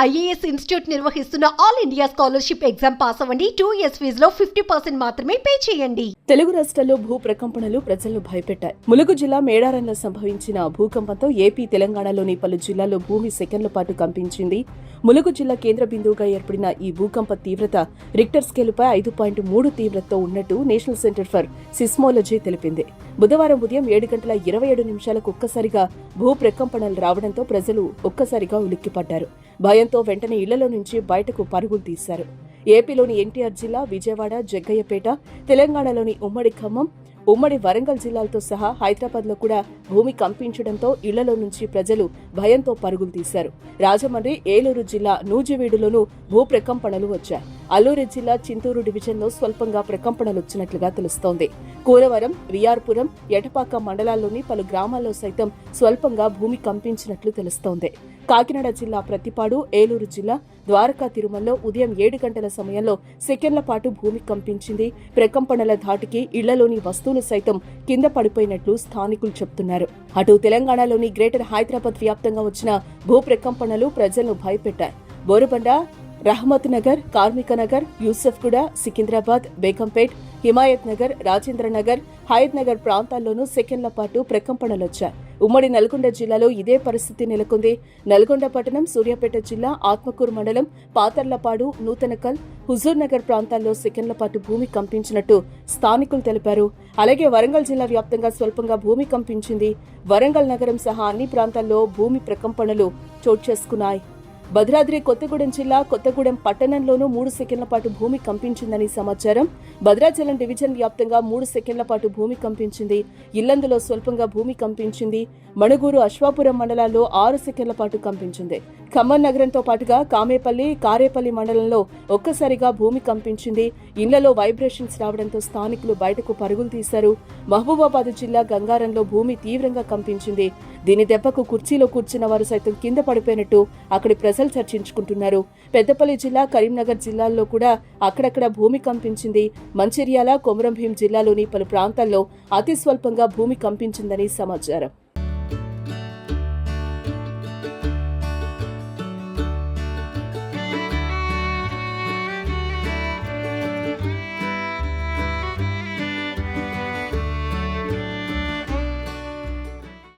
IAS institute నిర్వహిస్తున్న all India scholarship exam pass అవ్వండి. 2 years ఫీజులో 50% మాత్రమే పే చేయండి. తెలుగు రాష్ట్రాల్లో భూ ప్రకంపనలు ప్రజలను భయపెట్టాయి. ములుగు జిల్లా మేడారంలో సంభవించిన భూకంపంతో ఏపీ, తెలంగాణలోని పలు జిల్లాల్లో భూమి సెకన్ల పాటు కంపించింది. ములుగు జిల్లా కేంద్ర బిందువుగా ఏర్పడిన ఈ భూకంప తీవ్రత రిక్టర్ స్కేలుపై 5.3 తీవ్రతతో ఉన్నట్టు నేషనల్ సెంటర్ ఫర్ సిస్మోలజీ తెలిపింది. బుధవారం ఉదయం 7:27 ఒక్కసారిగా భూ ప్రకంపనలు రావడంతో ప్రజలు ఒక్కసారిగా ఉలిక్కిపడ్డారు. భయంతో వెంటనే ఇళ్లలో నుంచి బయటకు పరుగులు తీశారు. ఏపీలోని ఎన్టీఆర్ జిల్లా, విజయవాడ, జగ్గయ్యపేట, తెలంగాణలోని ఉమ్మడి ఖమ్మం, ఉమ్మడి వరంగల్ జిల్లాలతో సహా హైదరాబాద్లో కూడా భూమి కంపించడంతో ఇళ్లలో నుంచి ప్రజలు భయంతో పరుగులు తీశారు. రాజమండ్రి, ఏలూరు జిల్లా నూజివీడులోనూ భూ ప్రకంపనలు వచ్చాయి. అల్లూరి జిల్లా చింతూరు డివిజన్లో స్వల్పంగా ప్రకంపనలు వచ్చినట్లుగా తెలుస్తోంది. కూరవరం, విఆర్పురం, ఎటపాక మండలాల్లోని పలు గ్రామాల్లో సైతం స్వల్పంగా భూమి కంపించినట్లు తెలుస్తోంది. కాకినాడ జిల్లా ప్రతిపాడు, ఏలూరు జిల్లా ద్వారకా తిరుమలలో ఉదయం 7 గంటల సమయంలో సెకండ్ల పాటు భూమి కంపించింది. ప్రకంపనల ధాటికి ఇళ్లలోని వస్తువులు సైతం కింద పడిపోయినట్లు స్థానికులు చెబుతున్నారు. అటు తెలంగాణలోని గ్రేటర్ హైదరాబాద్ వ్యాప్తంగా వచ్చిన భూ ప్రకంపనలు ప్రజలను భయపెట్టాయి. బోరుబండ, రహమత్ నగర్, కార్మిక నగర్, యూసఫ్గూడ, సికింద్రాబాద్, బేగంపేట్, హిమాయత్ నగర్, రాజేంద్ర నగర్, హయత్ నగర్ ప్రాంతాల్లోనూ సెకండ్ల పాటు ప్రకంపనలొచ్చాయి. ఉమ్మడి నల్గొండ జిల్లాలో ఇదే పరిస్థితి నెలకొంది. నల్గొండ పట్టణం, సూర్యాపేట జిల్లా, ఆత్మకూరు మండలం, పాతర్లపాడు, నూతనకల్, హుజూర్ నగర్ ప్రాంతాల్లో సెకండ్ల పాటు భూమి కంపించినట్టు స్థానికులు తెలిపారు. అలాగే వరంగల్ జిల్లా వ్యాప్తంగా స్వల్పంగా భూమి కంపించింది. వరంగల్ నగరం సహా అన్ని ప్రాంతాల్లో భూమి ప్రకంపనలు చోటు చేసుకున్నాయి. భద్రాద్రి కొత్తగూడెం జిల్లా కొత్తగూడెం పట్టణంలోనూ 3 సెకండ్ల పాటు భూమి కంపించిందని సమాచారం. భద్రాచలం డివిజన్ వ్యాప్తంగా 3 సెకండ్ల పాటు భూమి కంపించింది. ఇల్లందులో స్వల్పంగా భూమి కంపించింది. మణుగూరు, అశ్వాపురం మండలాల్లో 6 సెకండ్ల పాటు కంపించింది. ఖమ్మం నగరంతో పాటుగా కామేపల్లి, కారేపల్లి మండలంలో ఒక్కసారిగా భూమి కంపించింది. ఇళ్లలో వైబ్రేషన్స్ రావడంతో స్థానికులు బయటకు పరుగులు తీశారు. మహబూబాబాద్ జిల్లా గంగారంలో భూమి తీవ్రంగా కంపించింది. దీని దెబ్బకు కుర్చీలో కూర్చున్న వారు సైతం కింద పడిపోయినట్టు అక్కడి ప్రజలు చర్చించుకుంటున్నారు. పెద్దపల్లి జిల్లా, కరీంనగర్ జిల్లాల్లో కూడా అక్కడక్కడ భూమి కంపించింది. మంచిర్యాల, కొమరంభీం జిల్లాలోని పలు ప్రాంతాల్లో అతి స్వల్పంగా భూమి కంపించిందని సమాచారం.